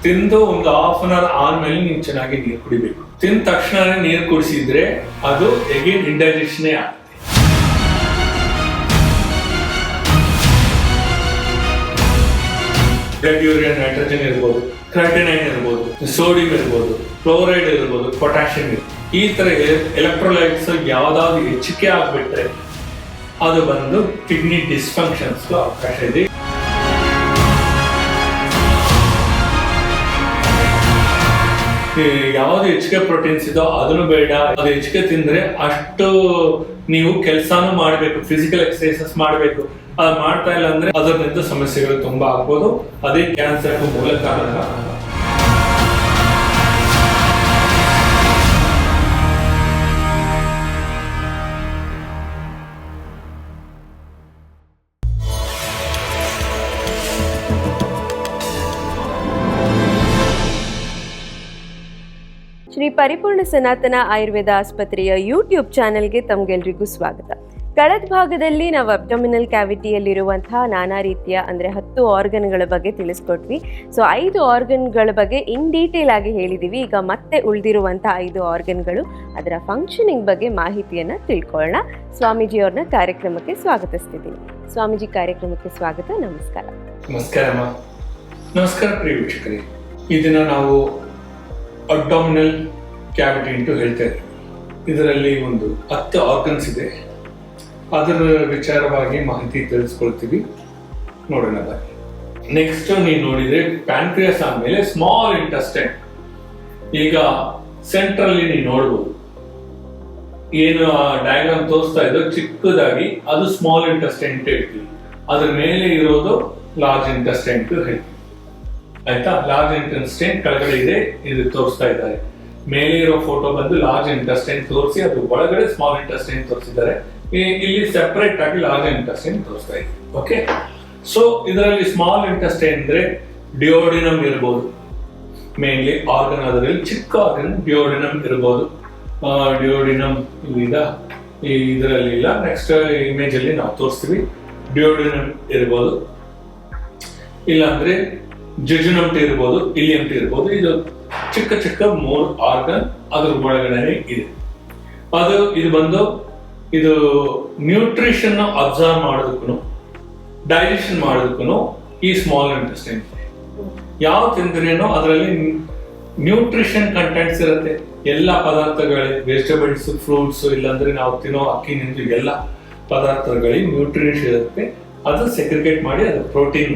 ತಿಂದು ಒಂದು half an hour ಆದ್ಮೇಲೆ ನೀವು ಚೆನ್ನಾಗಿ ನೀರು ಕುಡಿಬೇಕು. ತಿಂದ ತಕ್ಷಣ ನೀರು ಕುಡಿಸಿದ್ರೆ ಅದು ಎಗೇನ್ ಇಂಡೈಜೆಷನ್ ಆಗುತ್ತೆ. ಬ್ಲಡ್ ಯೂರಿಯಾ ನೈಟ್ರೋಜನ್ ಇರ್ಬೋದು, ಕ್ರೈಟಿನೈನ್ ಇರ್ಬೋದು, ಸೋಡಿಯಂ ಇರ್ಬೋದು, ಕ್ಲೋರೈಡ್ ಇರ್ಬೋದು, ಪೊಟ್ಯಾಷಿಯಂ ಇರ್ಬೋದು. ಈ ತರ ಎಲೆಕ್ಟ್ರೋಲೈಟ್ಸ್ ಯಾವ್ದಾದ್ರು ಹೆಚ್ಚಿಗೆ ಆಗ್ಬಿಟ್ರೆ ಅದು ಬಂದು ಕಿಡ್ನಿ ಡಿಸ್ಫಂಕ್ಷನ್ಸ್ ಅವಕಾಶ ಇದೆ. ಯಾವ್ದು ಹೆಚ್ಚಿಗೆ ಪ್ರೋಟೀನ್ಸ್ ಇದೋ ಅದನ್ನು ಬೇಡ. ಅದು ಹೆಚ್ಚಿಗೆ ತಿಂದ್ರೆ ಅಷ್ಟು ನೀವು ಕೆಲಸನೂ ಮಾಡ್ಬೇಕು, ಫಿಸಿಕಲ್ ಎಕ್ಸರ್ಸೈಸಸ್ ಮಾಡ್ಬೇಕು. ಅದು ಮಾಡ್ತಾ ಇಲ್ಲ ಅಂದ್ರೆ ಅದರಿಂದ ಸಮಸ್ಯೆಗಳು ತುಂಬಾ ಆಗ್ಬೋದು. ಅದೇ ಕ್ಯಾನ್ಸರ್ ಮೂಲ ಕಾರಣ. ಶ್ರೀ ಪರಿಪೂರ್ಣ ಸನಾತನ ಆಯುರ್ವೇದ ಆಸ್ಪತ್ರೆಯ ಯೂಟ್ಯೂಬ್ ಚಾನೆಲ್ಗೆ ತಮಗೆಲ್ರಿಗೂ ಸ್ವಾಗತ. ಕಳೆದ ಭಾಗದಲ್ಲಿ ನಾವು ಅಬ್ಡಮಿನಲ್ ಕ್ಯಾವಿಟಿಯಲ್ಲಿರುವಂತಹ ನಾನಾ ರೀತಿಯ ಅಂದರೆ 10 ಆರ್ಗನ್ಗಳ ಬಗ್ಗೆ ತಿಳಿಸ್ಕೊಟ್ವಿ. ಸೊ 5 ಆರ್ಗನ್ಗಳ ಬಗ್ಗೆ ಇನ್ ಡೀಟೇಲ್ ಆಗಿ ಹೇಳಿದ್ದೀವಿ. ಈಗ ಮತ್ತೆ ಉಳಿದಿರುವಂಥ 5 ಆರ್ಗನ್ಗಳು, ಅದರ ಫಂಕ್ಷನಿಂಗ್ ಬಗ್ಗೆ ಮಾಹಿತಿಯನ್ನು ತಿಳ್ಕೊಳ್ಳೋಣ. ಸ್ವಾಮೀಜಿಯವ್ರನ್ನ ಕಾರ್ಯಕ್ರಮಕ್ಕೆ ಸ್ವಾಗತಿಸ್ತಿದ್ದೀನಿ. ಸ್ವಾಮೀಜಿ, ಕಾರ್ಯಕ್ರಮಕ್ಕೆ ಸ್ವಾಗತ. ನಮಸ್ಕಾರ. ನಮಸ್ಕಾರ ಪ್ರಿಯ ವೀಕ್ಷಕರೇ. ಇದನ್ನ ನಾವು ಅಬ್ಡಮಿನಲ್ ಕ್ಯಾವಿಟಿ ಅಂತ ಹೇಳ್ತೇವೆ. ಇದರಲ್ಲಿ ಒಂದು 10 ಆರ್ಗನ್ಸ್ ಇದೆ. ಅದರ ವಿಚಾರವಾಗಿ ಮಾಹಿತಿ ತಿಳಿಸ್ಕೊಳ್ತೀವಿ, ನೋಡೋಣ ಬನ್ನಿ. ನೆಕ್ಸ್ಟ್ ನೀವು ನೋಡಿದ್ರೆ ಪ್ಯಾನ್ಕ್ರಿಯಾಸ್ ಆದ್ಮೇಲೆ ಸ್ಮಾಲ್ ಇಂಟೆಸ್ಟೈನ್. ಈಗ ಸೆಂಟ್ರಲ್ಲಿ ನೀವು ನೋಡ್ಬೋದು, ಏನು ಡಯಾಗ್ರಾಮ್ ತೋರಿಸ್ತಾ ಇದ್ದೋ ಚಿಕ್ಕದಾಗಿ ಅದು ಸ್ಮಾಲ್ ಇಂಟೆಸ್ಟೈನ್ ಅಂತ ಹೇಳ್ತೀವಿ. ಅದ್ರ ಮೇಲೆ ಇರೋದು ಲಾರ್ಜ್ ಇಂಟೆಸ್ಟೈನ್ ಅಂತ ಹೇಳ್ತೀವಿ. ಆಯ್ತಾ? ಲಾರ್ಜ್ ಇಂಟೆಸ್ಟೈನ್ ಕೆಳಗಡೆ ಇದೆ, ಇದು ತೋರಿಸ್ತಾ ಇದ್ದಾರೆ. ಮೇಲೆ ಇರೋ ಫೋಟೋ ಬಂದು ಲಾರ್ಜ್ ಇಂಟೆಸ್ಟೈನ್ ತೋರಿಸಿ, ಅದು ಒಳಗಡೆ ಸ್ಮಾಲ್ ಇಂಟೆಸ್ಟೈನ್ ತೋರಿಸಿದ್ದಾರೆ. ಇಲ್ಲಿ ಸೆಪರೇಟ್ ಆಗಿ ಲಾರ್ಜ್ ಇಂಟೆಸ್ಟೈನ್ ತೋರಿಸ್ತಾ ಇದೆ. ಓಕೆ, ಸೊ ಇದರಲ್ಲಿ ಸ್ಮಾಲ್ ಇಂಟೆಸ್ಟೈನ್ ಅಂದ್ರೆ ಡಿಯೋಡಿನಮ್ ಇರ್ಬೋದು. ಮೇನ್ಲಿ ಆರ್ಗನ್, ಅದರಲ್ಲಿ ಚಿಕ್ಕ ಆರ್ಗನ್ ಡಿಯೋಡಿನಮ್ ಇರ್ಬೋದು. ಡಿಯೋಡಿನಮ್ ಇದರಲ್ಲಿ ಇಲ್ಲ. ನೆಕ್ಸ್ಟ್ ಇಮೇಜ್ ಅಲ್ಲಿ ನಾವು ತೋರಿಸ್ತೀವಿ. ಡಿಯೋಡಿನಮ್ ಇರ್ಬೋದು, ಇಲ್ಲಾಂದ್ರೆ ಜೆಜುನಮ್ ಇರ್ಬೋದು, ಇಲಿಯಂ ಇರ್ಬೋದು. ಇದು ಚಿಕ್ಕ ಚಿಕ್ಕ 3 ಆರ್ಗನ್ ಅದ್ರ ಒಳಗಡೆ ಇದೆ. ಇದು ಬಂದು ಇದು ನ್ಯೂಟ್ರಿಷನ್ ಅಬ್ಸರ್ವ್ ಮಾಡೋದಕ್ಕೂ ಡೈಜೆಷನ್ ಮಾಡೋದಕ್ಕೂ ಈ ಸ್ಮಾಲ್ ಇಂಟೆಸ್ಟೈನ್ ಯಾವ ತಿಂದ್ರೇನೋ ಅದರಲ್ಲಿ ನ್ಯೂಟ್ರಿಷನ್ ಕಂಟೆಂಟ್ಸ್ ಇರುತ್ತೆ. ಎಲ್ಲ ಪದಾರ್ಥಗಳೇ, ವೆಜಿಟೇಬಲ್ಸ್, ಫ್ರೂಟ್ಸ್, ಇಲ್ಲಾಂದ್ರೆ ನಾವು ತಿನ್ನೋ ಅಕ್ಕಿನಿಂದ ಎಲ್ಲ ಪದಾರ್ಥಗಳಿಗೆ ನ್ಯೂಟ್ರಿಷನ್ ಇರುತ್ತೆ. ಅದು ಸೆಗ್ರಿಗೇಟ್ ಮಾಡಿ, ಅದು ಪ್ರೋಟೀನ್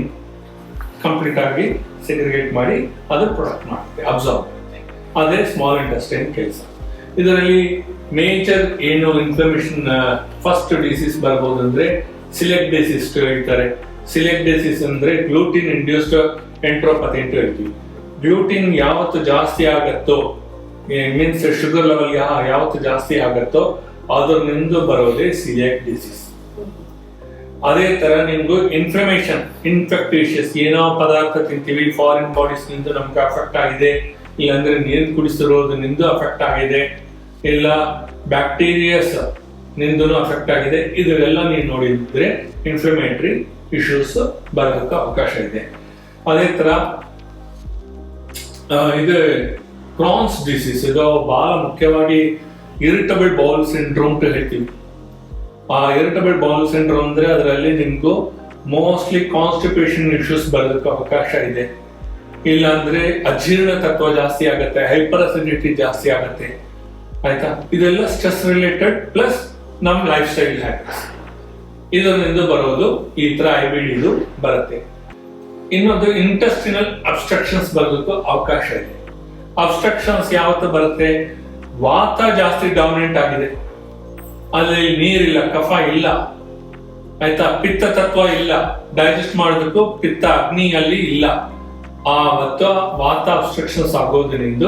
ಕಂಪ್ಲೀಟ್ ಆಗಿ ಸೆಗ್ರಿಗೇಟ್ ಮಾಡಿ ಅದು ಪ್ರೊಡಕ್ಟ್ ಮಾಡುತ್ತೆ, ಅಬ್ಸರ್ವ್ ಮಾಡುತ್ತೆ. ಅದೇ ಸ್ಮಾಲ್ ಇಂಟೆಸ್ಟೈನ್ ಕೆಲಸ. ಇದರಲ್ಲಿ ಮೇಜರ್ ಏನು ಇನ್ಫ್ಲಮೇಷನ್ ಫಸ್ಟ್ ಡಿಸೀಸ್ ಬರ್ಬೋದು ಅಂದ್ರೆ ಸಿಲೆಕ್ಟ್ ಡಿಸೀಸ್ ಹೇಳ್ತಾರೆ. ಸಿಲೆಕ್ಟ್ ಡಿಸೀಸ್ ಅಂದ್ರೆ ಗ್ಲೂಟಿನ್ ಇಂಡ್ಯೂಸ್ಡ್ ಎಂಟ್ರೋಪತಿ ಅಂತ ಹೇಳ್ತೀವಿ. ಗ್ಲೂಟಿನ್ ಯಾವತ್ತು ಜಾಸ್ತಿ ಆಗತ್ತೋ, ಮೀನ್ಸ್ ಶುಗರ್ ಲೆವೆಲ್ ಯಾವತ್ತು ಜಾಸ್ತಿ ಆಗತ್ತೋ ಅದರಿಂದ ಬರೋದೇ ಸಿಲೆಕ್ಟ್ ಡಿಸೀಸ್. ಅದೇ ತರ ನಿಮ್ಗೂ ಇನ್ಫ್ಲಮೇಷನ್, ಇನ್ಫೆಕ್ಟಿಷಿಯಸ್ ಏನೋ ಪದಾರ್ಥ ತಿಂತೀವಿ, ಫಾರಿನ್ ಬಾಡೀಸ್ ನಿಂದ ನಮ್ಗೆ ಅಫೆಕ್ಟ್ ಆಗಿದೆ, ಇಲ್ಲಾಂದ್ರೆ ನೀರು ಕುಡಿಸಿರೋದ್ರಿಂದ ಅಫೆಕ್ಟ್ ಆಗಿದೆ, ಇಲ್ಲ ಬ್ಯಾಕ್ಟೀರಿಯಾಸ್ ನಿಂದೂ ಅಫೆಕ್ಟ್ ಆಗಿದೆ. ಇದೆಲ್ಲ ನೀವು ನೋಡಿದ್ರೆ ಇನ್ಫ್ಲಮೇಟರಿ ಇಶ್ಯೂಸ್ ಬರೋದಕ್ಕೆ ಅವಕಾಶ ಇದೆ. ಅದೇ ತರ ಇದು ಕ್ರಾನ್ಸ್ ಡಿಸೀಸ್, ಇದು ಬಹಳ ಮುಖ್ಯವಾಗಿ ಇರಿಟಬಲ್ ಬೌಲ್ ಸಿಂಡ್ರೋಮ್ ಅಂತ ಹೇಳ್ತೀವಿ. ಆ ಇರಿಟಬಲ್ ಬೌಲ್ ಸಿಂಡ್ರೋಮ್ ಅಂದ್ರೆ ಅದರಲ್ಲಿ ನಿಮ್ಗೂ ಮೋಸ್ಟ್ಲಿ ಕಾನ್ಸ್ಟಿಪೇಷನ್ ಇಶ್ಯೂಸ್ ಬರೋದಕ್ಕೆ ಅವಕಾಶ ಇದೆ. ಇಲ್ಲ ಅಂದ್ರೆ ಅಜೀರ್ಣ ತತ್ವ ಜಾಸ್ತಿ ಆಗುತ್ತೆ, ಹೈಪರ್ ಅಸಿಡಿಟಿ ಜಾಸ್ತಿ ಆಗುತ್ತೆ. ಆಯ್ತಾ? ಇದೆಲ್ಲ ಸ್ಟ್ರೆಸ್ ರಿಲೇಟೆಡ್ ಪ್ಲಸ್ ನಮ್ ಲೈಫ್ ಸ್ಟೈಲ್ ಹ್ಯಾಬಿಟ್ಸ್, ಇದರಿಂದ ಬರೋದು ಈ ತರ IBD ಇದು ಬರುತ್ತೆ. ಇನ್ನೊಂದು ಇಂಟೆಸ್ಟಿನಲ್ ಅಬ್ಸ್ಟ್ರಕ್ಷನ್ಸ್ ಬರೋದಕ್ಕೂ ಅವಕಾಶ ಇದೆ. ಅಬ್ಸ್ಟ್ರಕ್ಷನ್ಸ್ ಯಾವತ್ತು ಬರುತ್ತೆ? ವಾತ ಜಾಸ್ತಿ ಡಾಮಿನೆಂಟ್ ಆಗಿದೆ, ಅಲ್ಲಿ ನೀರಿಲ್ಲ, ಕಫ ಇಲ್ಲ, ಆಯ್ತಾ, ಪಿತ್ತ ತತ್ವ ಇಲ್ಲ, ಡೈಜೆಸ್ಟ್ ಮಾಡೋದಕ್ಕೂ ಪಿತ್ತ ಅಗ್ನಿ ಅಲ್ಲಿ ಇಲ್ಲ. ಆ ವಾತ ಅಬ್ಸ್ಟ್ರಕ್ಷನ್ಸ್ ಆಗೋದ್ರಿಂದ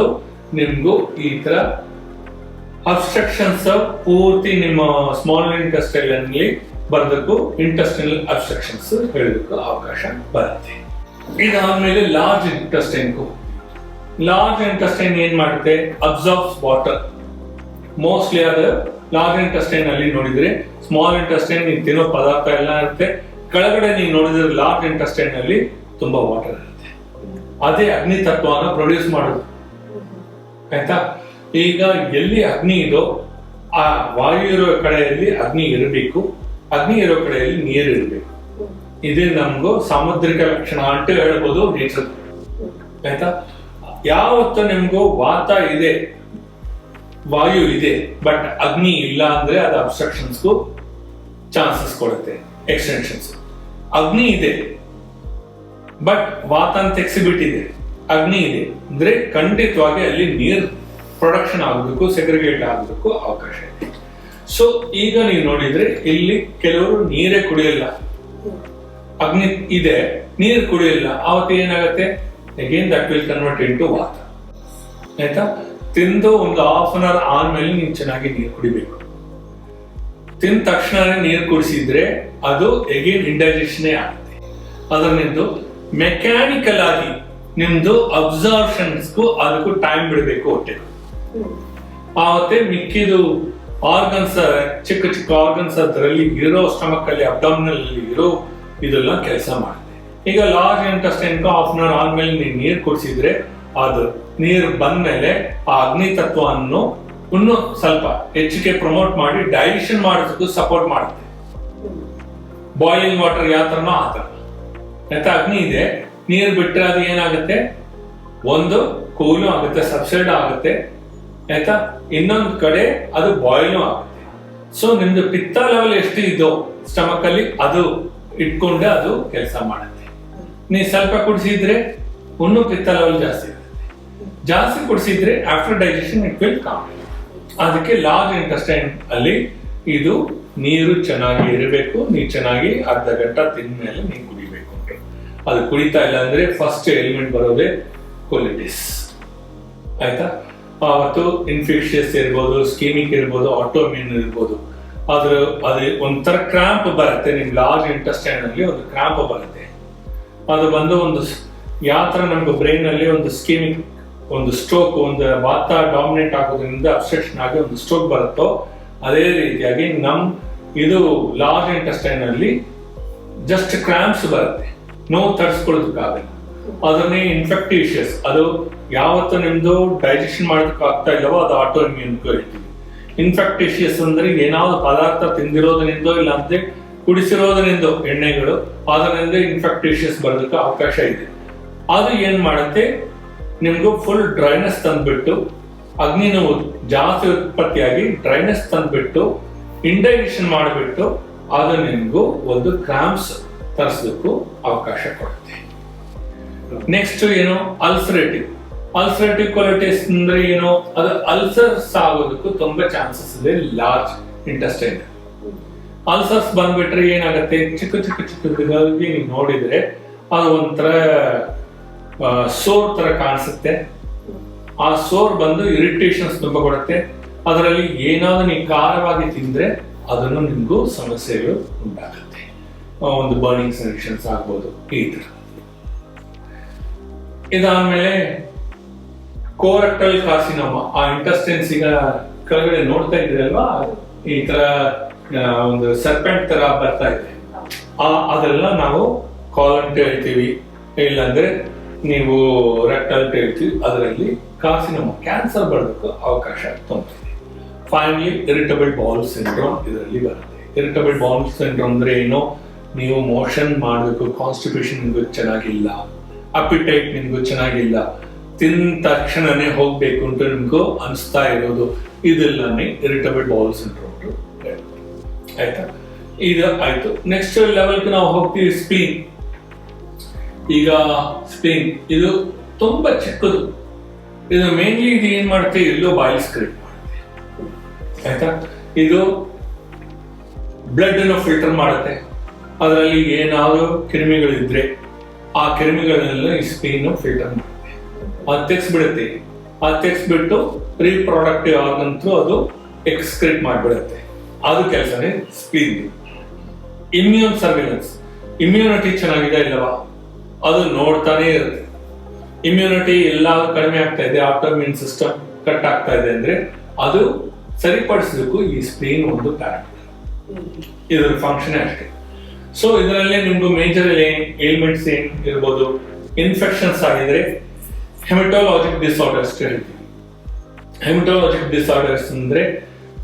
ನಿಮ್ಗೂ ಈ ತರ ಅಬ್ಸ್ಟ್ರಕ್ಷನ್ಸ್ ಪೂರ್ತಿ ನಿಮ್ಮ ಸ್ಮಾಲ್ ಇಂಟೆಸ್ಟೈನ್ ಅಲ್ಲಿ ಬರೋದಕ್ಕೂ ಇಂಟೆಸ್ಟಿನಲ್ ಅಬ್ಸ್ಟ್ರಕ್ಷನ್ಸ್ ಹೇಳೋದಕ್ಕೂ ಅವಕಾಶ ಬರುತ್ತೆ. ಇದಾದ್ಮೇಲೆ ಲಾರ್ಜ್ ಇಂಟೆಸ್ಟೈನ್ ಏನ್ ಮಾಡುತ್ತೆ? Absorbs water. ಮೋಸ್ಟ್ಲಿ ಅದು ಲಾರ್ಜ್ ಇಂಟೆಸ್ಟೈನ್ ಅಲ್ಲಿ ನೋಡಿದ್ರೆ ಸ್ಮಾಲ್ ಇಂಟೆಸ್ಟೈನ್ ನೀವು ತಿನ್ನೋ ಪದಾರ್ಥ ಎಲ್ಲ ಇರುತ್ತೆ, ಕೆಳಗಡೆ ನೀವು ನೋಡಿದ್ರೆ ಲಾರ್ಜ್ ಇಂಟೆಸ್ಟೈನ್ ಅಲ್ಲಿ ತುಂಬಾ ವಾಟರ್ ಇರುತ್ತೆ. ಅದೇ ಅಗ್ನಿ ತತ್ವನ ಪ್ರೊಡ್ಯೂಸ್ ಮಾಡೋದು. ಆಯ್ತಾ? ಈಗ ಎಲ್ಲಿ ಅಗ್ನಿ ಇದೋ ಆ ವಾಯು ಇರೋ ಕಡೆಯಲ್ಲಿ ಅಗ್ನಿ ಇರಬೇಕು, ಅಗ್ನಿ ಇರೋ ಕಡೆಯಲ್ಲಿ ನೀರು ಇರಬೇಕು. ಇದೇ ನಮಗೂ ಸಾಮುದ್ರಿಕ ಲಕ್ಷಣ ಅಂತ ಹೇಳ್ಬೋದು ನೇಚರ್. ಆಯ್ತಾ? ಯಾವತ್ತು ನಿಮ್ಗೂ ವಾತ ಇದೆ, ವಾಯು ಇದೆ, ಬಟ್ ಅಗ್ನಿ ಇಲ್ಲ ಅಂದ್ರೆ ಅದು ಅಬ್ಸ್ಟ್ರಕ್ಷನ್ಸ್ಗೂ ಚಾನ್ಸಸ್ ಕೊಡುತ್ತೆ, ಎಕ್ಸ್ಟೆನ್ಷನ್ಸ್. ಅಗ್ನಿ ಇದೆ ಬಟ್ ವಾತ ಅಂತ ಎಕ್ಸಿಬಿಟ್ ಇದೆ, ಅಗ್ನಿ ಇದೆ ಅಂದ್ರೆ ಖಂಡಿತವಾಗಿ ಅಲ್ಲಿ ನೀರು ಪ್ರೊಡಕ್ಷನ್ ಆಗಬೇಕು, ಸೆಗ್ರಿಗೇಟ್ ಆಗಬೇಕು ಅವಕಾಶ ಇದೆ. ಸೊ ಈಗ ನೀವು ನೋಡಿದ್ರೆ ಇಲ್ಲಿ ಕೆಲವರು ನೀರೇ ಕುಡಿಯಲ್ಲ, ಅಗ್ನಿ ಇದೆ ನೀರು ಕುಡಿಯಲ್ಲ, ಅವತ್ತು ಏನಾಗುತ್ತೆ, again that will convert into ವಾತ. ಆಯ್ತಾ? ತಿಂದು ಒಂದು ಹಾಫ್ ಅನ್ ಅವರ್ ಆದ್ಮೇಲೆ ನೀವು ಚೆನ್ನಾಗಿ ನೀರು ಕುಡಿಬೇಕು. ತಿಂದ ತಕ್ಷಣನೇ ನೀರು ಕುಡಿಸಿದ್ರೆ ಅದು ಅಗೇನ್ ಇಂಡೈಜೆಷನ್ ಆಗುತ್ತೆ. ಅದ್ರ ನಿಮ್ದು ಮೆಕ್ಯಾನಿಕಲ್ ಆಗಿ ನಿಮ್ದು ಅಬ್ಸಾರ್ಪ್ಷನ್ಸ್ಗೂ ಅದಕ್ಕೂ ಟೈಮ್ ಬಿಡಬೇಕು ಹೊಟ್ಟೆಗೆ. ಆವತ್ತೆ ಮಿಕ್ಕಿದು ಆರ್ಗನ್ಸ್, ಚಿಕ್ಕ ಚಿಕ್ಕ ಆರ್ಗನ್ಸ್ ಅದರಲ್ಲಿ ಇರೋ ಸ್ಟಮಕ್ ಅಲ್ಲಿ, ಅಬ್ಡಾಮಿನಲ್ ಅಲ್ಲಿ ಇರೋ ಇದೆಲ್ಲ ಕೆಲಸ ಮಾಡುತ್ತೆ. ಈಗ large intestine half an hour ಆದ್ಮೇಲೆ ನೀವು ನೀರು ಕುಡಿಸಿದ್ರೆ ಅದು ನೀರು ಬಂದ್ಮೇಲೆ ಆ ಅಗ್ನಿ ತತ್ವವನ್ನು ಇನ್ನೂ ಸ್ವಲ್ಪ ಹೆಚ್ಚಿಗೆ ಪ್ರಮೋಟ್ ಮಾಡಿ ಡೈಜೆಷನ್ ಮಾಡೋದಕ್ಕೂ ಸಪೋರ್ಟ್ ಮಾಡುತ್ತೆ. ಬಾಯ್ಲಿಂಗ್ ವಾಟರ್ ಯಾವ ತರನೋ ಆ ತರ. ಆಯ್ತಾ? ಅಗ್ನಿ ಇದೆ, ನೀರು ಬಿಟ್ಟರೆ ಅದು ಏನಾಗುತ್ತೆ, ಒಂದು ಕೂಲು ಆಗುತ್ತೆ, ಸಬ್ಸೈಡ್ ಆಗುತ್ತೆ. ಆಯ್ತಾ? ಇನ್ನೊಂದು ಕಡೆ ಅದು ಬಾಯ್ಲು ಆಗುತ್ತೆ. ಸೊ ನಿಮ್ದು ಪಿತ್ತ ಲೆವೆಲ್ ಎಷ್ಟು ಇದೋ ಸ್ಟಮಕ್ ಅಲ್ಲಿ ಅದು ಇಟ್ಕೊಂಡೆ ಅದು ಕೆಲಸ ಮಾಡುತ್ತೆ. ನೀವು ಸ್ವಲ್ಪ ಕುಡಿಸಿದ್ರೆ ಇನ್ನೂ ಪಿತ್ತ ಲೆವೆಲ್ ಜಾಸ್ತಿ ಆಗುತ್ತೆ. ಜಾಸ್ತಿ ಕುಡಿಸಿದ್ರೆ after digestion it will come. ಅದಕ್ಕೆ ಲಾರ್ಜ್ ಇಂಟೆಸ್ಟೈನ್ ಅಲ್ಲಿ ಇದು ನೀರು ಚೆನ್ನಾಗಿ ಇರಬೇಕು. ನೀವು ಚೆನ್ನಾಗಿ ಅರ್ಧ ಗಂಟೆ ತಿಂದ ಮೇಲೆ ನೀವು ಕುಡಿಬೇಕು. ಅದು ಕುಡಿತಾ ಇಲ್ಲ ಅಂದ್ರೆ ಫಸ್ಟ್ ಎಲಿಮೆಂಟ್ ಬರೋದೇ ಕೊಲಿಟಿಸ್. ಆಯ್ತಾ? ಅವತ್ತು ಇನ್ಫೆಕ್ಷಿಯಸ್ ಇರ್ಬೋದು, ಸ್ಕೀಮಿಕ್ ಇರ್ಬೋದು, ಆಟೋಮ್ಯೂನ್ ಇರ್ಬೋದು. ಅದು ಒಂಥರ ಕ್ರಾಂಪ್ ಬರುತ್ತೆ. ನಿಮ್ ಲಾರ್ಜ್ ಇಂಟೆಸ್ಟೈನ್ ಅಲ್ಲಿ ಒಂದು ಕ್ರಾಂಪ್ ಬರುತ್ತೆ. ಅದು ಬಂದು ಒಂದು ಯಾವ ತರ ನಮ್ಗೆ ಬ್ರೈನ್ ಅಲ್ಲಿ ಒಂದು ಸ್ಕೀಮಿಕ್, ಒಂದು ಸ್ಟ್ರೋಕ್, ಒಂದು ವಾತ ಡಾಮಿನೇಟ್ ಆಗೋದ್ರಿಂದ ಅಬ್ಸ್ಟ್ರಕ್ಷನ್ ಆಗಿ ಒಂದು ಸ್ಟ್ರೋಕ್ ಬರುತ್ತೋ ಅದೇ ರೀತಿಯಾಗಿ ಇದು ಲಾರ್ಜ್ ಇಂಟೆಸ್ಟೈನ್ ಅಲ್ಲಿ ಜಸ್ಟ್ ಕ್ರಾಂಪ್ಸ್ ಬರುತ್ತೆ, ನೋವು ತಡ್ಸ್ಕೊಳ್ಳೋದಕ್ಕಾಗಲ್ಲ. ಅದನ್ನೇ ಇನ್ಫೆಕ್ಟಿಷಿಯಸ್, ಅದು ಯಾವತ್ತು ನಿಮ್ದು ಡೈಜೆಷನ್ ಮಾಡೋದಕ್ಕೆ ಆಗ್ತಾ ಇಲ್ಲವೋ ಅದು ಆಟೋ ಇಮ್ಯೂನ್ ಹೇಳ್ತೀವಿ. ಇನ್ಫೆಕ್ಟಿಷಿಯಸ್ ಅಂದ್ರೆ ಏನಾದ್ರು ಪದಾರ್ಥ ತಿಂದಿರೋದ್ರಿಂದೋ ಇಲ್ಲ ಅಂದ್ರೆ ಕುಡಿಸಿರೋದ್ರಿಂದ ಎಣ್ಣೆಗಳು, ಅದರಿಂದ ಇನ್ಫೆಕ್ಟಿಷಿಯಸ್ ಬರೋದಕ್ಕೆ ಅವಕಾಶ ಇದೆ. ಅದು ಏನ್ ಮಾಡುತ್ತೆ, ನಿಮ್ಗೂ ಫುಲ್ ಡ್ರೈನೆಸ್ ತಂದ್ಬಿಟ್ಟು, ಅಗ್ನಿ ನೋವು ಜಾಸ್ತಿ ಉತ್ಪತ್ತಿಯಾಗಿ ಡ್ರೈನೆಸ್ ತಂದ್ಬಿಟ್ಟು ಇಂಡೈಜೆಷನ್ ಮಾಡಿಬಿಟ್ಟು ಅದು ನಿಮ್ಗೂ ಒಂದು ಕ್ರಾಂಪ್ಸ್ ತರಿಸೋದಕ್ಕೂ ಅವಕಾಶ ಕೊಡುತ್ತೆ. ನೆಕ್ಸ್ಟ್ ಏನು, ಅಲ್ಸರೇಟಿವ್ ಕೊಲಿಟಿಸ್ ಅಂದ್ರೆ ಏನು, ಅದು ಅಲ್ಸರ್ಸ್ ಆಗೋದಕ್ಕೂ ತುಂಬಾ ಚಾನ್ಸಸ್ ಇದೆ ಲಾರ್ಜ್ ಇಂಟೆಸ್ಟೈನ್. ಅಲ್ಸರ್ಸ್ ಬಂದ್ಬಿಟ್ರೆ ಏನಾಗುತ್ತೆ, ಚಿಕ್ಕ ಚಿಕ್ಕದಾಗಿ ನೀವು ನೋಡಿದ್ರೆ ಅದು ಒಂಥರ ಸೋರ್ ತರ ಕಾಣಿಸುತ್ತೆ. ಆ ಸೋರ್ ಬಂದು ಇರಿಟೇಷನ್ಸ್ ತುಂಬಾ ಕೊಡುತ್ತೆ. ಅದರಲ್ಲಿ ಏನಾದ್ರು ನೀವು ಖಾರವಾಗಿ ತಿಂದ್ರೆ ಅದನ್ನು ನಿಮ್ಗೂ ಸಮಸ್ಯೆಗಳು ಉಂಟಾಗುತ್ತೆ. ಒಂದು ಬರ್ನಿಂಗ್ ಸೆನ್ಸೇಷನ್ಸ್ ಆಗ್ಬೋದು ಈ ತರ. ಇದಾದ್ಮೇಲೆ ಕೋರೆಕ್ಟಲ್ ಕಾರ್ಸಿನೋಮಾ, ಆ ಇಂಟೆಸ್ಟೈನ್ಸ್ ಈಗ ಕೆಳಗಡೆ ನೋಡ್ತಾ ಇದ್ರಲ್ವಾ, ಈ ತರ ಒಂದು ಸರ್ಪೆಂಟ್ ತರ ಬರ್ತಾ ಇದೆ. ಅದೆಲ್ಲ ನಾವು ಕಾಲಂಟ್ ಹೇಳ್ತೀವಿ, ಇಲ್ಲಾಂದ್ರೆ ನೀವು ರೆಕ್ಟಲ್ ಹೇಳ್ತೀವಿ. ಅದರಲ್ಲಿ ಕಾರ್ಸಿನೋಮಾ, ಕ್ಯಾನ್ಸರ್ ಬರೋದಕ್ಕೂ ಅವಕಾಶ ತುಂಬಿದೆ. ಫೈನಲಿ ಇರಿಟಬಲ್ ಬೌಲ್ ಸಿಂಡ್ರೋಮ್ ಇದರಲ್ಲಿ ಬರುತ್ತೆ. ಇರಿಟಬಲ್ ಬೌಲ್ ಸಿಂಡ್ರೋಮ್ ಅಂದ್ರೆ ಏನು, ನೀವು ಮೋಷನ್ ಮಾಡಬೇಕು, ಕಾನ್ಸ್ಟಿಪೇಷನ್ ನಿಮ್ಗೂ ಚೆನ್ನಾಗಿಲ್ಲ, ಅಪಿಟೈಟ್ ನಿಮ್ಗೂ ಚೆನ್ನಾಗಿಲ್ಲ, ತಿಂದ ತಕ್ಷಣನೇ ಹೋಗ್ಬೇಕು ಅಂತ ನಿಮ್ಗೂ ಅನಿಸ್ತಾ ಇರೋದು, ಇದೆಲ್ಲನೇ ಇರಿಟಬಲ್ ಬೌಲ್ ಸಿಂಡ್ರೋಮ್. ಆಯ್ತಾ? ಇದು ಆಯ್ತು. ನೆಕ್ಸ್ಟ್ ಲೆವೆಲ್ಗೆ ನಾವು ಹೋಗ್ತೀವಿ, ಸ್ಪ್ಲೀನ್. ಈಗ ಸ್ಪ್ಲೀನ್ ಇದು ತುಂಬಾ ಚಿಕ್ಕದು. ಇದು ಮೇನ್ಲಿ ಇದು ಏನ್ ಮಾಡುತ್ತೆ, ಎಲ್ಲೋ ಬಾಯಿಲ್ ಸ್ಕ್ರೀಟ್ ಮಾಡುತ್ತೆ. ಆಯ್ತಾ? ಇದು ಬ್ಲಡ್ ಅನ್ನು ಫಿಲ್ಟರ್ ಮಾಡುತ್ತೆ. ಅದರಲ್ಲಿ ಏನಾದ್ರು ಕ್ರಿಮಿಗಳಿದ್ರೆ ಆ ಕ್ರಿಮಿಗಳನ್ನೆಲ್ಲ ಈ ಸ್ಪ್ಲೀನ್ ಫಿಲ್ಟರ್ ಮಾಡುತ್ತೆ. ಅದು ತೆಗ್ಸ್ಬಿಡುತ್ತೆ. ಅದು ತೆಗ್ಸ್ಬಿಟ್ಟು ರೀಪ್ರೊಡಕ್ಟಿವ್ ಆರ್ಗನ್ ಥ್ರೂ ಅದು ಎಕ್ಸ್ಕ್ರೀಟ್ ಮಾಡಿಬಿಡುತ್ತೆ. ಅದು ಕೆಲಸನೇ ಸ್ಪ್ಲೀನ್. ಇಮ್ಯೂನ್ ಸರ್ವಿಲೆನ್ಸ್, ಇಮ್ಯುನಿಟಿ ಚೆನ್ನಾಗಿದೆ ಇಲ್ಲವಾ ಅದು ನೋಡ್ತಾನೆ ಇರುತ್ತೆ. ಇಮ್ಯುನಿಟಿ ಎಲ್ಲ ಕಡಿಮೆ ಆಗ್ತಾ ಇದೆ, ಆಟೋಮ್ಯೂನ್ ಸಿಸ್ಟಮ್ ಕಟ್ ಆಗ್ತಾ ಇದೆ ಅಂದ್ರೆ ಅದು ಸರಿಪಡಿಸೋದಕ್ಕೂ ಈ ಸ್ಪ್ಲೀನ್ ಒಂದು ಪ್ಯಾರಾಮೀಟರ್. ಇದರ ಫಂಕ್ಷನ್ ಅಷ್ಟೇ. ಸೊ ಇದರಲ್ಲೇ ನಿಮ್ದು ಮೇಜರ್ ಏಲ್ಮೆಂಟ್ಸ್ ಏನ್ ಇರ್ಬೋದು, ಇನ್ಫೆಕ್ಷನ್ಸ್ ಆಗಿದ್ರೆ ಹೆಮಟೋಲಾಜಿಕ್ ಡಿಸಾರ್ಡರ್ಸ್ ಹೇಳ್ತೀವಿ. ಹೆಮಟೋಲಾಜಿಕ್ ಡಿಸಾರ್ಡರ್ಸ್ ಅಂದ್ರೆ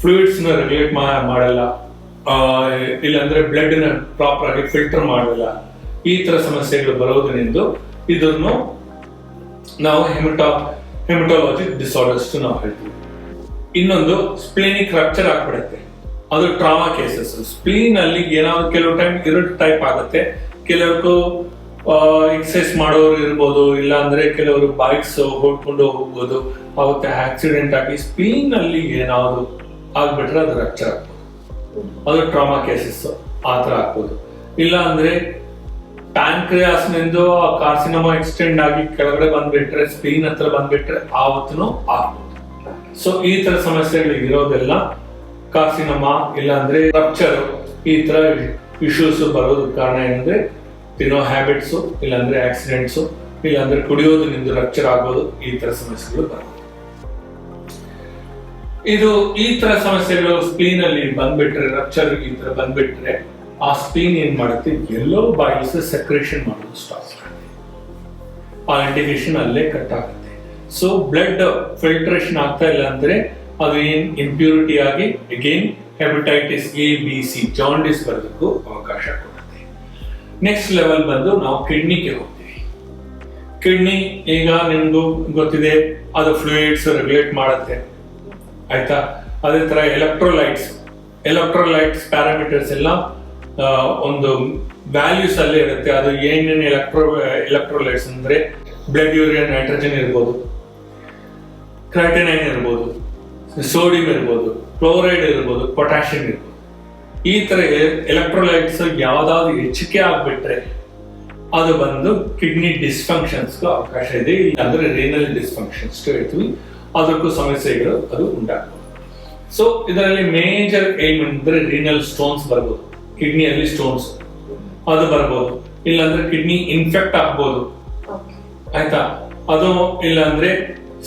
ಫ್ಲೂಯಿಡ್ಸ್ ನ ರೆಗ್ಯುಲೇಟ್ ಮಾಡಲ್ಲ, ಇಲ್ಲಾಂದ್ರೆ ಬ್ಲಡ್ ನ ಪ್ರಾಪರ್ ಆಗಿ ಫಿಲ್ಟರ್ ಮಾಡಲ್ಲ. ಈ ತರ ಸಮಸ್ಯೆಗಳು ಬರೋದ್ರಿಂದ ಇದನ್ನು ನಾವು ಹೆಮಟೋಲಾಜಿಕ್ ಡಿಸಾರ್ಡರ್ಸ್ ನಾವು ಹೇಳ್ತೀವಿ. ಇನ್ನೊಂದು ಸ್ಪ್ಲೀನಿಕ್ ರಪ್ಚರ್ ಆಗ್ಬಿಡುತ್ತೆ, ಅದು ಟ್ರಾಮಾ ಕೇಸಸ್. ಸ್ಪ್ಲೀನ್ ಅಲ್ಲಿ ಏನಾದ್ರು ಕೆಲವು ಟೈಮ್ 2 ಟೈಪ್ ಆಗುತ್ತೆ. ಕೆಲವ್ರಿಗೂ ಎಕ್ಸರ್ಸೈಸ್ ಮಾಡೋರು ಇರ್ಬೋದು, ಇಲ್ಲ ಅಂದ್ರೆ ಕೆಲವರು ಬೈಕ್ಸ್ ಹೊಡ್ಕೊಂಡು ಹೋಗ್ಬೋದು, ಅವತ್ತೆ ಆಕ್ಸಿಡೆಂಟ್ ಆಗಿ ಸ್ಪ್ಲೀನ್ ಅಲ್ಲಿ ಏನಾದ್ರು ಆಗ್ಬಿಟ್ರೆ ಅದು ರಪ್ಚರ್ ಆಗ್ಬೋದು, ಅದು ಟ್ರಾಮಾ ಕೇಸಸ್ ಆ ತರ ಆಗ್ಬೋದು. ಇಲ್ಲ ಅಂದ್ರೆ ಪ್ಯಾನ್ಕ್ರಿಯಾಸ್ ನಿಂದು ಕಾರ್ಸಿನೋಮಾ ಎಕ್ಸ್ಟೆಂಡ್ ಆಗಿ ಕೆಳಗಡೆ ಬಂದ್ಬಿಟ್ರೆ, ಸ್ಪ್ಲೀನ್ ಹತ್ರ ಬಂದ್ಬಿಟ್ರೆ ಆವತ್ತೂ ಆಗ್ಬೋದು. ಸೊ ಈ ತರ ಸಮಸ್ಯೆಗಳು ಇರೋದೆಲ್ಲ ಕಾರ್ಸಿನೋಮಾ ಇಲ್ಲ ಅಂದ್ರೆ ರಪ್ಚರ್, ಈ ತರ ಇಶ್ಯೂಸ್ ಬರೋದಕ್ಕೆ ಕಾರಣ ಏನಂದ್ರೆ ತಿನ್ನೋ ಹ್ಯಾಬಿಟ್ಸು, ಇಲ್ಲಾಂದ್ರೆ ಆಕ್ಸಿಡೆಂಟ್ಸು, ಇಲ್ಲಾಂದ್ರೆ ಕುಡಿಯೋದ್ರಿಂದ ರಪ್ಚರ್ ಆಗೋದು, ಈ ತರ ಸಮಸ್ಯೆಗಳು ಬರೋದು. ಇದು ಈ ತರ ಸಮಸ್ಯೆಗಳು ಸ್ಪ್ಲೀನ್ ಅಲ್ಲಿ ಬಂದ್ಬಿಟ್ರೆ, ರಪ್ಚರ್ ಈ ತರ ಬಂದ್ಬಿಟ್ರೆ, ಆ ಸ್ಪ್ಲೀನ್ ಏನ್ ಮಾಡುತ್ತೆ, ಎಲ್ಲೋ ಬಾಯಿಲ್ಸ್ ಸೆಕ್ರೇಷನ್ ಮಾಡೋದು ಸ್ಟಾಪ್ ಮಾಡುತ್ತೆ, ಆ ಇಂಡಿಕೇಶನ್ ಅಲ್ಲೇ ಕಟ್ ಆಗುತ್ತೆ. ಸೊ ಬ್ಲಡ್ ಫಿಲ್ಟ್ರೇಷನ್ ಆಗ್ತಾ ಇಲ್ಲ ಅಂದ್ರೆ ಅದು ಏನ್ ಇಂಪ್ಯೂರಿಟಿ ಆಗಿ ಅಗೇನ್ ಹೆಪಟೈಟಿಸ್ A-B-C ಜಾಂಡಿಸ್ ಬರೋದಕ್ಕೂ ಅವಕಾಶ ಕೊಡುತ್ತೆ. ನೆಕ್ಸ್ಟ್ ಲೆವೆಲ್ ಬಂದು ನಾವು ಕಿಡ್ನಿಗೆ ಹೋಗ್ತೀವಿ. ಕಿಡ್ನಿ ಈಗ ನಿಮ್ಗೂ ಗೊತ್ತಿದೆ, ಅದು ಫ್ಲೂಯಿಡ್ಸ್ ರೆಗ್ಯುಲೇಟ್ ಮಾಡುತ್ತೆ, ಆಯ್ತಾ. ಅದೇ ತರ ಎಲೆಕ್ಟ್ರೋಲೈಟ್ಸ್ ಪ್ಯಾರಾಮೀಟರ್ಸ್ ಎಲ್ಲ ಒಂದು ವ್ಯಾಲ್ಯೂಸ್ ಅಲ್ಲೇ ಇರುತ್ತೆ. ಅದು ಏನೇನು ಎಲೆಕ್ಟ್ರೋಲೈಟ್ಸ್ ಅಂದ್ರೆ ಬ್ಲಡ್ ಯೂರಿಯಾ ನೈಟ್ರೋಜನ್ ಇರ್ಬೋದು, ಕ್ರೈಟನೈನ್ ಇರ್ಬೋದು, ಸೋಡಿಯಂ ಇರ್ಬೋದು, ಕ್ಲೋರೈಡ್ ಇರ್ಬೋದು, ಪೊಟ್ಯಾಷಿಯಂ ಇರ್ಬೋದು. ಈ ತರ ಎಲೆಕ್ಟ್ರೋಲೈಟ್ಸ್ ಯಾವ್ದಾದ್ರು ಹೆಚ್ಚಿಗೆ ಆಗ್ಬಿಟ್ರೆ ಅದು ಬಂದು ಕಿಡ್ನಿ ಡಿಸ್ಫಂಕ್ಷನ್ಸ್ ಅವಕಾಶ ಇದೆ, ಇಲ್ಲಾಂದ್ರೆ ರೀನಲ್ ಡಿಸ್ಫಂಕ್ಷನ್ಸ್ ಹೇಳ್ತೀವಿ. ಅದಕ್ಕೂ ಸಮಸ್ಯೆಗಳು ಅದು ಉಂಟಾಗ್ಬೋದು. ಸೊ ಇದರಲ್ಲಿ ಮೇಜರ್ ಏಮ್ ಅಂದ್ರೆ ರೀನಲ್ ಸ್ಟೋನ್ಸ್ ಬರ್ಬೋದು, ಕಿಡ್ನಿಯಲ್ಲಿ ಸ್ಟೋನ್ಸ್ ಅದು ಬರ್ಬೋದು, ಇಲ್ಲಾಂದ್ರೆ ಕಿಡ್ನಿ ಇನ್ಫೆಕ್ಟ್ ಆಗ್ಬೋದು, ಆಯ್ತಾ. ಅದು ಇಲ್ಲಾಂದ್ರೆ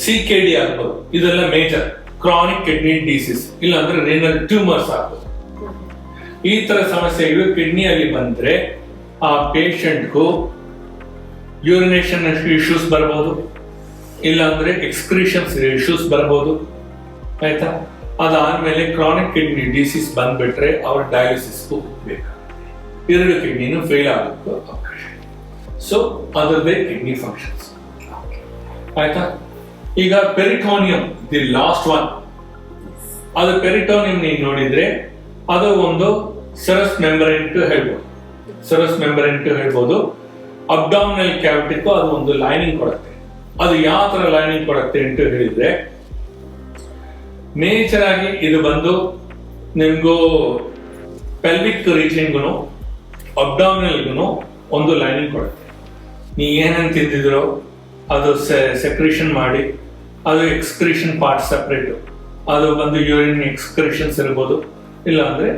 CKD ಆಗ್ಬೋದು. ಇದೆಲ್ಲ ಮೇಜರ್ ಕ್ರಾನಿಕ್ ಕಿಡ್ನಿ ಡಿಸೀಸ್, ಇಲ್ಲಾಂದ್ರೆ ರೀನಲ್ ಟ್ಯೂಮರ್ಸ್ ಆಗ್ಬೋದು. ಈ ತರ ಸಮಸ್ಯೆಗಳು ಕಿಡ್ನಿಯಲ್ಲಿ ಬಂದ್ರೆ ಆ ಪೇಷಂಟ್ಗೂ ಯೂರಿನೇಷನ್ ಇಶ್ಯೂಸ್ ಬರ್ಬೋದು, ಇಲ್ಲಾಂದ್ರೆ ಎಕ್ಸ್ಕ್ರೀಷನ್ಸ್ ಇಶ್ಯೂಸ್ ಬರ್ಬೋದು, ಆಯ್ತಾ. ಅದಾದ್ಮೇಲೆ ಕ್ರಾನಿಕ್ ಕಿಡ್ನಿ ಡಿಸೀಸ್ ಬಂದ್ಬಿಟ್ರೆ ಅವ್ರ ಡಯಾಲಿಸಿಸ್ಗೂ ಬೇಕಾಗುತ್ತೆ, 2 ಕಿಡ್ನಿನೂ ಫೇಲ್ ಆಗೋಕ್ಕೂ ಅವಕಾಶ ಇದೆ. ಸೊ ಅದರದೇ ಕಿಡ್ನಿ ಫಂಕ್ಷನ್ಸ್, ಆಯ್ತಾ. ಈಗ ಪೆರಿಟೋನಿಯಂ ದಿ ಲಾಸ್ಟ್ ಒನ್. ಅದು ಪೆರಿಟೋನಿಯಂ ನೀವು ನೋಡಿದ್ರೆ ಅದು ಒಂದು ಸರಸ್ ಮೆಂಬ್ರೇನ್ ಟು ಹೇಳ್ಬೋದು. ಅಬ್ಡಾಮಿನಲ್ ಕ್ಯಾವಿಟಿಗೂ ಅದು ಒಂದು ಲೈನಿಂಗ್ ಕೊಡುತ್ತೆ. ಅದು ಯಾವ ತರ ಲೈನಿಂಗ್ ಕೊಡುತ್ತೆ ಅಂತ ಹೇಳಿದ್ರೆ, ಮೇಜರ್ ಆಗಿ ಇದು ಬಂದು ನಿಮ್ಗೂ ಪೆಲ್ವಿಕ್ ರೀಜಿಯನ್ಗೂ ಅಬ್ಡಾಮಿನಲ್ಗೂ ಒಂದು ಲೈನಿಂಗ್ ಕೊಡುತ್ತೆ. ನೀ ಏನಂತ ತಿಂದಿದ್ರು ಅದು ಸೆಕ್ರೇಷನ್ ಮಾಡಿ, ಅದು ಎಕ್ಸ್ಕ್ರೀಷನ್ ಪಾರ್ಟ್ ಸೆಪರೇಟ್, ಅದು ಬಂದು ಯೂರಿನ್ ಎಕ್ಸ್ಕ್ರೀಷನ್ಸ್ ಇರ್ಬೋದು, ಇಲ್ಲ ಅಂದ್ರೆ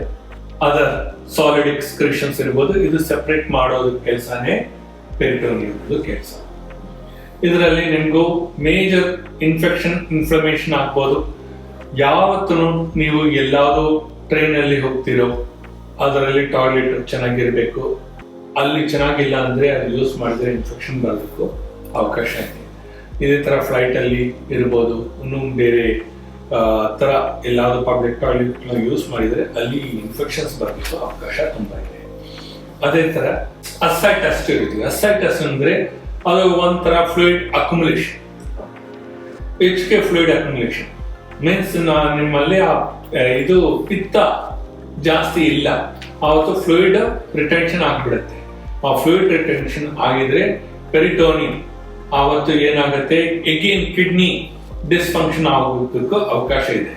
ಅದರ್ ಸಾಲಿಡ್ ಎಕ್ಸ್ಕ್ರೀಷನ್ಸ್ ಇರ್ಬೋದು. ಇದು ಸೆಪರೇಟ್ ಮಾಡೋದು ಕೆಲಸನೇ ಪೆರಿಟೋನಿಯಂ ಕೆಲಸ. ಇದರಲ್ಲಿ ನಿಮ್ಗೂ ಮೇಜರ್ ಇನ್ಫ್ಲಮೇಷನ್ ಆಗ್ಬೋದು. ಯಾವತ್ತೂ ನೀವು ಎಲ್ಲಾದ್ರೂ ಟ್ರೈನ್ ಅಲ್ಲಿ ಹೋಗ್ತಿರೋ ಅದರಲ್ಲಿ ಟಾಯ್ಲೆಟ್ ಚೆನ್ನಾಗಿರ್ಬೇಕು, ಅಲ್ಲಿ ಚೆನ್ನಾಗಿಲ್ಲ ಅಂದ್ರೆ ಅದು ಯೂಸ್ ಮಾಡಿದ್ರೆ ಇನ್ಫೆಕ್ಷನ್ ಬರೋದಕ್ಕೂ ಅವಕಾಶ ಇದೆ. ಇದೇ ತರ ಫ್ಲೈಟ್ ಅಲ್ಲಿ ಇರ್ಬೋದು, ಇನ್ನೂ ಬೇರೆ ತರ ಎಲ್ಲಾದ್ರೂ ಪಬ್ಲಿಕ್ ಟಾಯ್ಲೆಟ್ ಯೂಸ್ ಮಾಡಿದ್ರೆ ಅಲ್ಲಿ ಇನ್ಫೆಕ್ಷನ್ಸ್ ಬರಲಿಕ್ಕೆ ಅವಕಾಶ ತುಂಬಾ ಇದೆ. ಅದೇ ತರ ಅಸೈಟಸ್ ಇರ್ತೀವಿ. ಅಸೈಟಸ್ ಅಂದ್ರೆ ಅದು ಒಂಥರ ಫ್ಲೂಯಿಡ್ ಅಕ್ಯುಮುಲೇಷನ್, ಹೆಚ್ಚಿಗೆ ಫ್ಲೂಯಿಡ್ ಅಕ್ಯುಮುಲೇಷನ್ ಮೀನ್ಸ್ ನಿಮ್ಮಲ್ಲಿ ಇದು ಪಿತ್ತ ಜಾಸ್ತಿ ಇಲ್ಲ, ಅವತ್ತು ಫ್ಲೂಯಿಡ್ ರಿಟೆನ್ಷನ್ ಆಗ್ಬಿಡುತ್ತೆ. ಆ ಫ್ಲೂಯಿಡ್ ರಿಟೆನ್ಷನ್ ಆಗಿದ್ರೆ ಪೆರಿಟೋನಿಯಂ ಆವತ್ತು ಏನಾಗುತ್ತೆ, ಎಗೇನ್ ಕಿಡ್ನಿ ಡಿಸ್ಫಂಕ್ಷನ್ ಆಗೋದಕ್ಕೂ ಅವಕಾಶ ಇದೆ.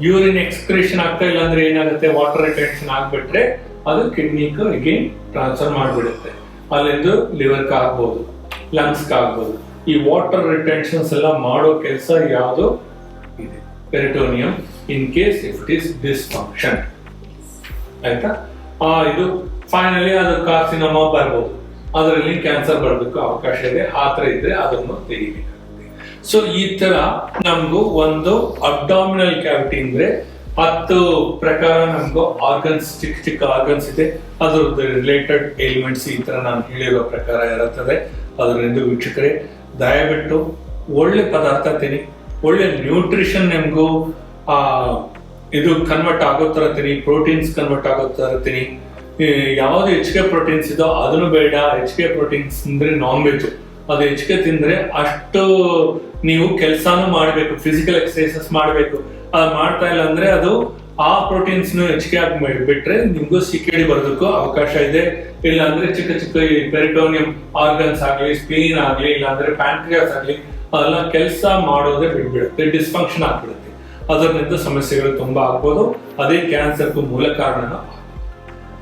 ಯೂರಿನ್ ಎಕ್ಸ್ಕ್ರೀಷನ್ ಆಗ್ತಾ ಇಲ್ಲ ಅಂದ್ರೆ ಏನಾಗುತ್ತೆ, ವಾಟರ್ ರಿಟೆನ್ಷನ್ ಆಗ್ಬಿಟ್ರೆ ಅದು ಕಿಡ್ನಿಗೂ ಎಗೇನ್ ಟ್ರಾನ್ಸ್ಫರ್ ಮಾಡಿಬಿಡುತ್ತೆ. ಅಲ್ಲಿಂದ ಲಿವರ್ಗೆ ಆಗ್ಬೋದು, ಲಂಗ್ಸ್ಗೆ ಆಗ್ಬೋದು. ಈ ವಾಟರ್ ರಿಟೆನ್ಷನ್ಸ್ ಎಲ್ಲ ಮಾಡೋ ಕೆಲಸ ಯಾವುದು ಇದೆ peritoneum, in case if it is dysfunction, ಆಯ್ತಾ. ಇದು ಫೈನಲಿ ಅದು ಕಾರ್ಸಿನೋಮಾ ಬರ್ಬೋದು, ಅದರಲ್ಲಿ ಕ್ಯಾನ್ಸರ್ ಬರೋದಕ್ಕೂ ಅವಕಾಶ ಇದೆ. ಆ ತರ ಇದ್ರೆ ಅದನ್ನು ತೆಗಿಬೇಕಾಗುತ್ತೆ. ಸೊ ಈ ತರ ನಮಗೂ ಒಂದು ಅಬ್ಡಾಮಿನಲ್ ಕ್ಯಾವಿಟಿ ಅಂದ್ರೆ 10 ಪ್ರಕಾರ ನಮಗೂ ಆರ್ಗನ್ಸ್, ಚಿಕ್ಕ ಚಿಕ್ಕ ಆರ್ಗನ್ಸ್ ಇದೆ, ಅದ್ರದ್ದು ರಿಲೇಟೆಡ್ ಎಲಿಮೆಂಟ್ಸ್ ಈ ತರ ನಾನು ಹೇಳಿರೋ ಪ್ರಕಾರ ಇರುತ್ತದೆ. ಅದರಿಂದ ವೀಕ್ಷಕರೇ ದಯವಿಟ್ಟು ಒಳ್ಳೆ ಪದಾರ್ಥ ತಿನ್ನಿ, ಒಳ್ಳೆ ನ್ಯೂಟ್ರಿಷನ್ ನಿಮಗೂ ಇದು ಕನ್ವರ್ಟ್ ಆಗೋ ಥರ ತಿನ್ನಿ, ಪ್ರೋಟೀನ್ಸ್ ಕನ್ವರ್ಟ್ ಆಗೋ ಥರ ತಿನ್ನಿ. ಯಾವುದು ಹೆಚ್ಚಿಗೆ ಪ್ರೋಟೀನ್ಸ್ ಇದೋ ಅದನ್ನು ಬೇಡ. ಹೆಚ್ಚಿಗೆ ಪ್ರೋಟೀನ್ಸ್ ಅಂದ್ರೆ ನಾನ್ ವೆಜ್, ಅದು ಹೆಚ್ಚಿಗೆ ತಿಂದ್ರೆ ಅಷ್ಟು ನೀವು ಕೆಲಸನೂ ಮಾಡಬೇಕು, ಫಿಸಿಕಲ್ ಎಕ್ಸರ್ಸೈಸಸ್ ಮಾಡಬೇಕು. ಅದು ಮಾಡ್ತಾ ಇಲ್ಲ ಅಂದ್ರೆ ಅದು ಆ ಪ್ರೋಟೀನ್ಸ್ ಹೆಚ್ಚಿಗೆ ಆಗಿ ಬಿಟ್ರೆ ನಿಮ್ಗೂ ಸಿಕ್ಕಿಡಿ ಬರೋದಕ್ಕೂ ಅವಕಾಶ ಇದೆ. ಇಲ್ಲ ಅಂದ್ರೆ ಚಿಕ್ಕ ಚಿಕ್ಕ ಈ ಪೆರಿಟೋನಿಯಂ ಆರ್ಗನ್ಸ್ ಆಗಲಿ, ಸ್ಪ್ಲೀನ್ ಆಗಲಿ, ಇಲ್ಲಾಂದ್ರೆ ಪ್ಯಾಂಕ್ರಿಯಾಸ್ ಆಗಲಿ, ಅದೆಲ್ಲ ಕೆಲಸ ಮಾಡೋದೇ ಬಿಟ್ಬಿಡುತ್ತೆ, ಡಿಸ್ಫಂಕ್ಷನ್ ಆಗ್ಬಿಡುತ್ತೆ. ಅದರಿಂದ ಸಮಸ್ಯೆಗಳು ತುಂಬಾ ಆಗ್ಬೋದು. ಅದೇ ಕ್ಯಾನ್ಸರ್ಗೂ ಮೂಲ ಕಾರಣನ.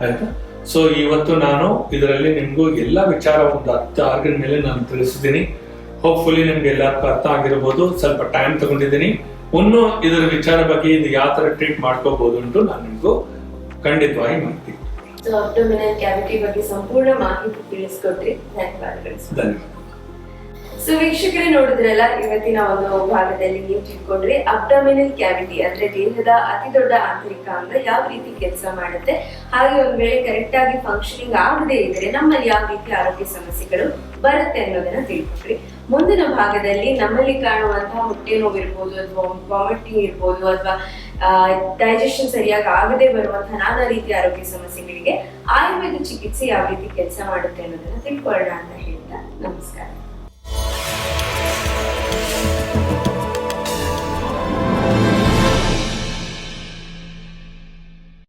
ಆಯ್ತಾ? ಸೊ ಇವತ್ತು ನಾನು ಇದರಲ್ಲಿ ನಿಮ್ಗೂ ಎಲ್ಲ ವಿಚಾರ ಒಂದು 10 ಆರ್ಗನ್ ಮೇಲೆ ನಾನು ತಿಳಿಸಿದ್ದೀನಿ. ಹೋಪ್ಫುಲಿ ನಿಮ್ಗೆ ಎಲ್ಲರಿಗೂ ಅರ್ಥ ಆಗಿರ್ಬೋದು. ಸ್ವಲ್ಪ ಟೈಮ್ ತಗೊಂಡಿದ್ದೀನಿ. ಇನ್ನು ಇದರ ವಿಚಾರ ಬಗ್ಗೆ ಇದು ಯಾವ ತರ ಟ್ರೀಟ್ ಮಾಡ್ಕೋಬಹುದು ಅಂತ ನಾನು ನಿಮ್ಗೂ ಖಂಡಿತವಾಗಿ ಮಾಡ್ತೀನಿ. ಅಬ್ಡೋಮಿನಲ್ ಕ್ಯಾವಿಟಿ ಬಗ್ಗೆ ಸಂಪೂರ್ಣ ಮಾಹಿತಿ ತಿಳಿಸ್ಕೊಟ್ರಿ, ಧನ್ಯವಾದಗಳು. ಧನ್ಯವಾದ. ಸೊ ವೀಕ್ಷಕರೇ, ನೋಡಿದ್ರಲ್ಲ, ಇವತ್ತಿನ ಒಂದು ಭಾಗದಲ್ಲಿ ನೀವು ತಿಳ್ಕೊಂಡ್ರಿ ಅಬ್ಡಮಿನಲ್ ಕ್ಯಾವಿಟಿ ಅಂದ್ರೆ ದೇಹದ ಅತಿ ದೊಡ್ಡ ಆಂತರಿಕ ಅಂಗ ಯಾವ ರೀತಿ ಕೆಲಸ ಮಾಡುತ್ತೆ, ಹಾಗೆ ಒಂದ್ ವೇಳೆ ಕರೆಕ್ಟ್ ಆಗಿ ಫಂಕ್ಷನಿಂಗ್ ಆಗದೆ ಇದ್ರೆ ನಮ್ಮಲ್ಲಿ ಯಾವ ರೀತಿ ಆರೋಗ್ಯ ಸಮಸ್ಯೆಗಳು ಬರುತ್ತೆ ಅನ್ನೋದನ್ನ ತಿಳ್ಕೊಂಡ್ರಿ. ಮುಂದಿನ ಭಾಗದಲ್ಲಿ ನಮ್ಮಲ್ಲಿ ಕಾಣುವಂತಹ ಹೊಟ್ಟೆ ನೋವು ಇರ್ಬೋದು, ಅಥವಾ ವಾಮಿಟಿಂಗ್ ಇರ್ಬೋದು, ಅಥವಾ ಡೈಜೆಷನ್ ಸರಿಯಾಗಿ ಆಗದೆ ಬರುವಂತಹ ನಾನಾ ರೀತಿಯ ಆರೋಗ್ಯ ಸಮಸ್ಯೆಗಳಿಗೆ ಆಯುರ್ವೇದ ಚಿಕಿತ್ಸೆ ಯಾವ ರೀತಿ ಕೆಲಸ ಮಾಡುತ್ತೆ ಅನ್ನೋದನ್ನ ತಿಳ್ಕೊಳ್ಳೋಣ ಅಂತ ಹೇಳ್ತಾ ನಮಸ್ಕಾರ.